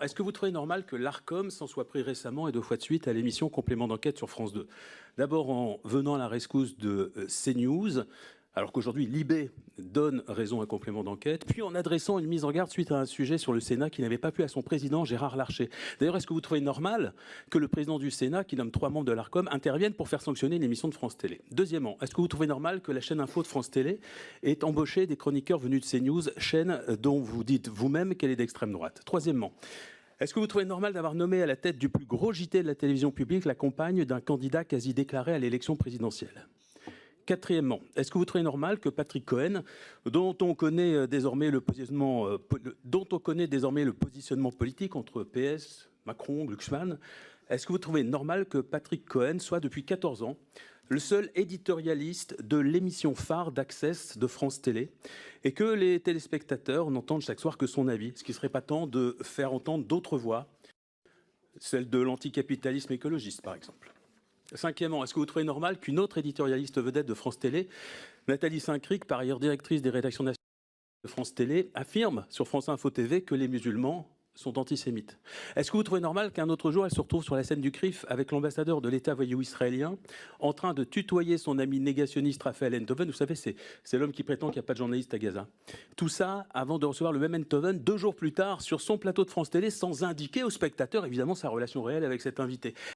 est-ce que vous trouvez normal que l'Arcom s'en soit pris récemment et 2 fois de suite à l'émission Complément d'enquête sur France 2? D'abord en venant à la rescousse de CNews, alors qu'aujourd'hui Libé donne raison à Complément d'enquête, puis en adressant une mise en garde suite à un sujet sur le Sénat qui n'avait pas plu à son président Gérard Larcher. D'ailleurs, est-ce que vous trouvez normal que le président du Sénat, qui nomme 3 membres de l'Arcom, intervienne pour faire sanctionner une émission de France Télé? Deuxièmement, est-ce que vous trouvez normal que la chaîne Info de France Télé ait embauché des chroniqueurs venus de CNews, chaîne dont vous dites vous-même qu'elle est d'extrême droite? Troisièmement, est-ce que vous trouvez normal d'avoir nommé à la tête du plus gros JT de la télévision publique la compagne d'un candidat quasi déclaré à l'élection présidentielle? Quatrièmement, est-ce que vous trouvez normal que Patrick Cohen, dont on connaît désormais le positionnement politique entre PS, Macron, Glucksmann, est-ce que vous trouvez normal que Patrick Cohen soit depuis 14 ans le seul éditorialiste de l'émission phare d'Access de France Télé et que les téléspectateurs n'entendent chaque soir que son avis? Est-ce qu'il ne serait pas temps de faire entendre d'autres voix, celle de l'anticapitalisme écologiste par exemple? Cinquièmement, est-ce que vous trouvez normal qu'une autre éditorialiste vedette de France Télé, Nathalie Saint-Cric, par ailleurs directrice des rédactions nationales de France Télé, affirme sur France Info TV que les musulmans sont antisémites? Est-ce que vous trouvez normal qu'un autre jour, elle se retrouve sur la scène du CRIF avec l'ambassadeur de l'État voyou israélien en train de tutoyer son ami négationniste Raphaël Enthoven? Vous savez, c'est l'homme qui prétend qu'il n'y a pas de journaliste à Gaza. Tout ça avant de recevoir le même Enthoven 2 jours plus tard sur son plateau de France Télé sans indiquer aux spectateurs, évidemment, sa relation réelle avec cet invité.